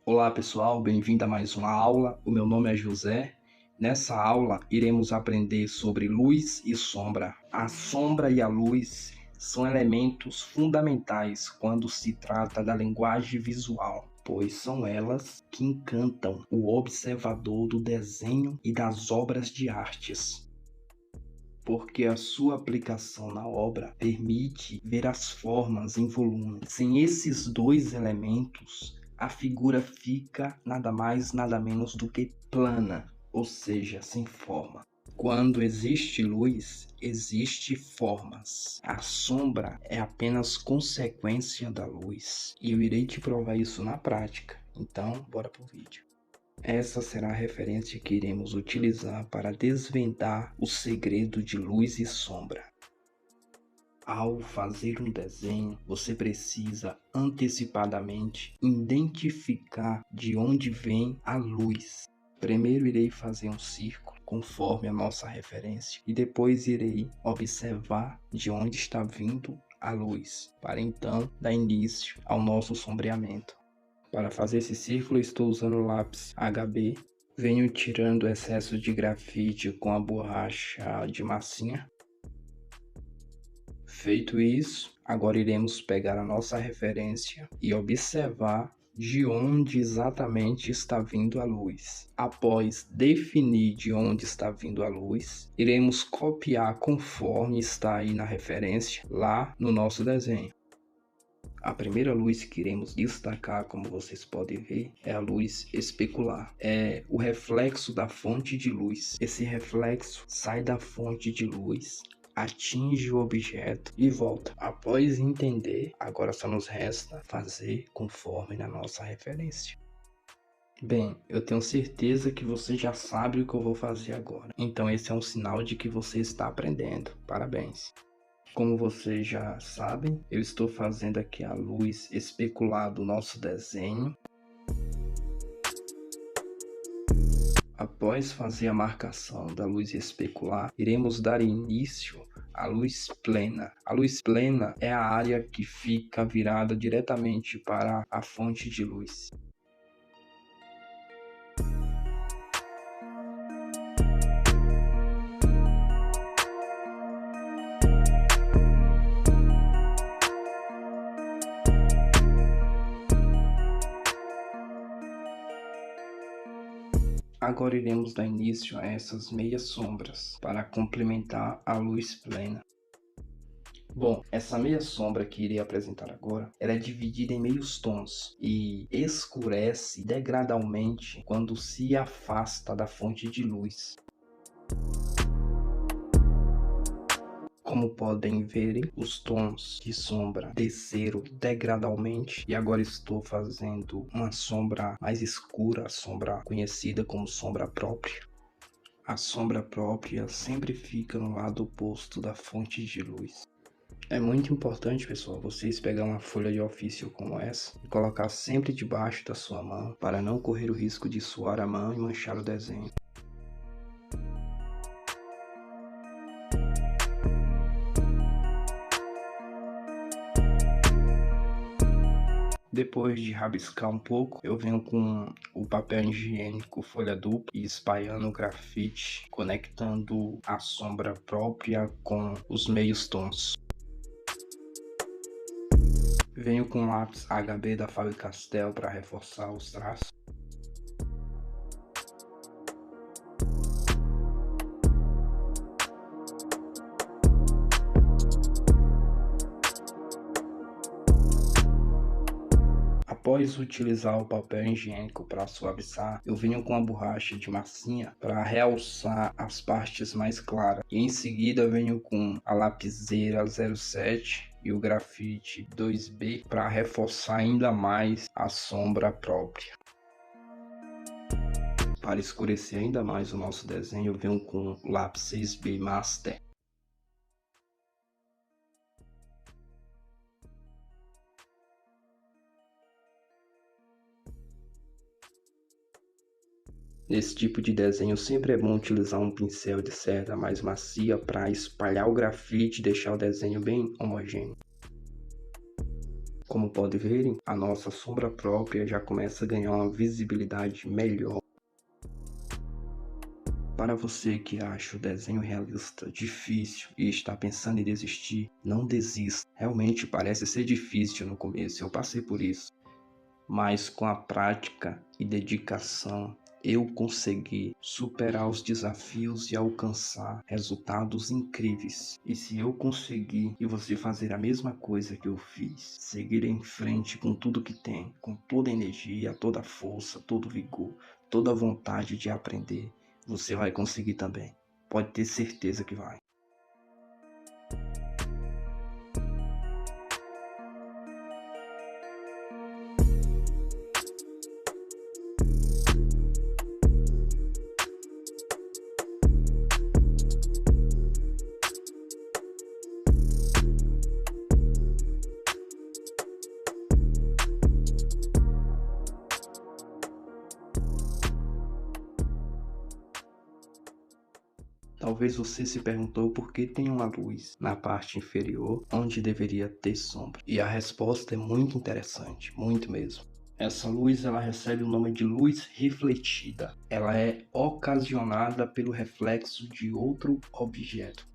Olá pessoal, bem-vindo a mais uma aula. O meu nome é José. Nessa aula iremos aprender sobre luz e sombra. A sombra e a luz são elementos fundamentais quando se trata da linguagem visual, pois são elas que encantam o observador do desenho e das obras de artes, porque a sua aplicação na obra permite ver as formas em volume. Sem esses dois elementos, a figura fica nada mais, nada menos do que plana, ou seja, sem forma. Quando existe luz, existe formas. A sombra é apenas consequência da luz. E eu irei te provar isso na prática. Então, bora pro vídeo. Essa será a referência que iremos utilizar para desvendar o segredo de luz e sombra. Ao fazer um desenho, você precisa antecipadamente identificar de onde vem a luz. Primeiro irei fazer um círculo conforme a nossa referência e depois irei observar de onde está vindo a luz, para então dar início ao nosso sombreamento. Para fazer esse círculo, estou usando o lápis HB. Venho tirando o excesso de grafite com a borracha de massinha. Feito isso, agora iremos pegar a nossa referência e observar de onde exatamente está vindo a luz. Após definir de onde está vindo a luz, iremos copiar conforme está aí na referência, lá no nosso desenho. A primeira luz que iremos destacar, como vocês podem ver, é a luz especular. É o reflexo da fonte de luz. Esse reflexo sai da fonte de luz, atinge o objeto e volta. Após entender, agora só nos resta fazer conforme na nossa referência. Bem, eu tenho certeza que você já sabe o que eu vou fazer agora. Então esse é um sinal de que você está aprendendo. Parabéns! Como vocês já sabem, eu estou fazendo aqui a luz especular do nosso desenho. Após fazer a marcação da luz especular, iremos dar início à luz plena. A luz plena é a área que fica virada diretamente para a fonte de luz. Agora iremos dar início a essas meias sombras para complementar a luz plena. Bom, essa meia sombra que irei apresentar agora, ela é dividida em meios tons e escurece degradualmente quando se afasta da fonte de luz. Como podem ver, os tons de sombra desceram degradualmente e agora estou fazendo uma sombra mais escura, a sombra conhecida como sombra própria. A sombra própria sempre fica no lado oposto da fonte de luz. É muito importante, pessoal, vocês pegar uma folha de ofício como essa e colocar sempre debaixo da sua mão para não correr o risco de suar a mão e manchar o desenho. Depois de rabiscar um pouco, eu venho com o papel higiênico folha dupla e espalhando o grafite, conectando a sombra própria com os meios tons. Venho com o lápis HB da Faber-Castell para reforçar os traços. Após utilizar o papel higiênico para suavizar, eu venho com a borracha de massinha para realçar as partes mais claras. E em seguida venho com a lapiseira 07 e o grafite 2B para reforçar ainda mais a sombra própria. Para escurecer ainda mais o nosso desenho, eu venho com o lápis 6B Master. Nesse tipo de desenho sempre é bom utilizar um pincel de cerda mais macia para espalhar o grafite e deixar o desenho bem homogêneo. como pode verem, a nossa sombra própria já começa a ganhar uma visibilidade melhor. Para você que acha o desenho realista difícil e está pensando em desistir, não desista. Realmente parece ser difícil no começo, eu passei por isso. Mas com a prática e dedicação, eu consegui superar os desafios e alcançar resultados incríveis. E se eu conseguir e você fazer a mesma coisa que eu fiz, seguir em frente com tudo que tem, com toda a energia, toda a força, todo o vigor, toda a vontade de aprender, você vai conseguir também. Pode ter certeza que vai. Talvez você se perguntou por que tem uma luz na parte inferior onde deveria ter sombra. E a resposta é muito interessante, muito mesmo. Essa luz ela recebe o nome de luz refletida. Ela é ocasionada pelo reflexo de outro objeto.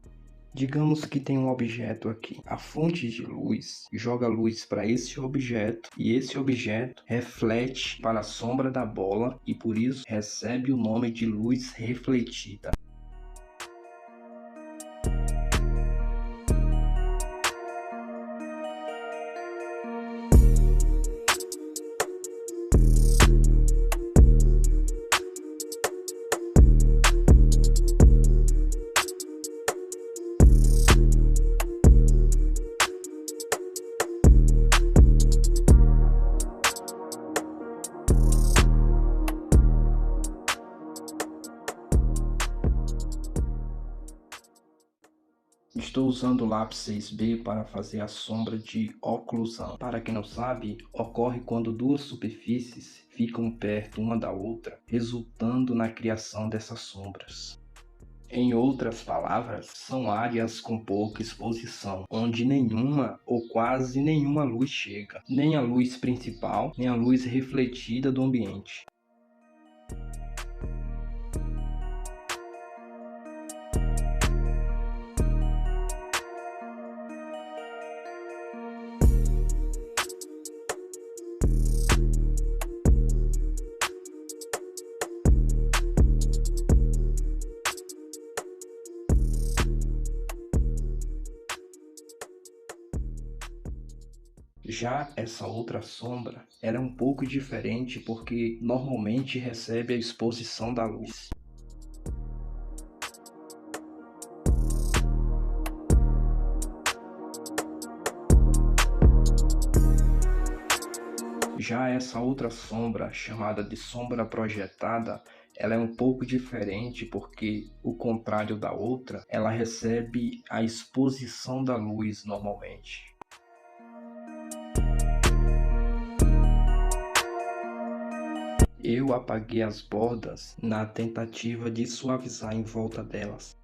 Digamos que tem um objeto aqui. A fonte de luz joga luz para esse objeto e esse objeto reflete para a sombra da bola e por isso recebe o nome de luz refletida. Estou usando o lápis 6B para fazer a sombra de oclusão. Para quem não sabe, ocorre quando duas superfícies ficam perto uma da outra, resultando na criação dessas sombras. Em outras palavras, são áreas com pouca exposição, onde nenhuma ou quase nenhuma luz chega, nem a luz principal, nem a luz refletida do ambiente. Já essa outra sombra era um pouco diferente porque normalmente recebe a exposição da luz. Já essa outra sombra, chamada de sombra projetada, ela é um pouco diferente porque, o contrário da outra, ela recebe a exposição da luz normalmente. Eu apaguei as bordas na tentativa de suavizar em volta delas.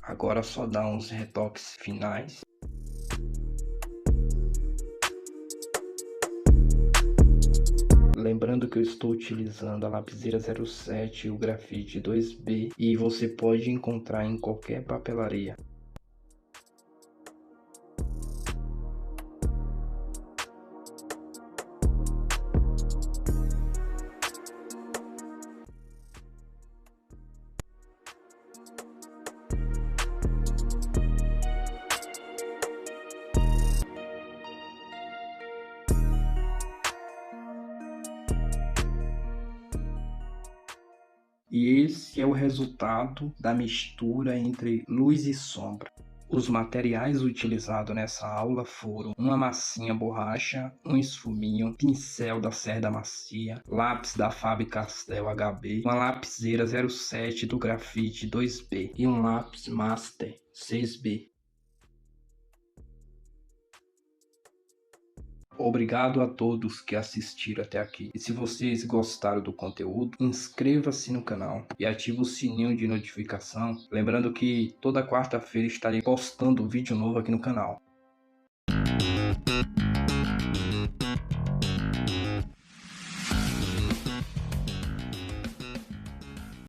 Agora só dá uns retoques finais. Lembrando que eu estou utilizando a lapiseira 07 e o grafite 2B e você pode encontrar em qualquer papelaria. E esse é o resultado da mistura entre luz e sombra. Os materiais utilizados nessa aula foram uma massinha borracha, um esfuminho, pincel da Cerda Macia, lápis da Faber-Castell HB, uma lapiseira 07 do grafite 2B e um lápis Master 6B. Obrigado a todos que assistiram até aqui. E se vocês gostaram do conteúdo, inscreva-se no canal e ative o sininho de notificação. Lembrando que toda quarta-feira estarei postando vídeo novo aqui no canal.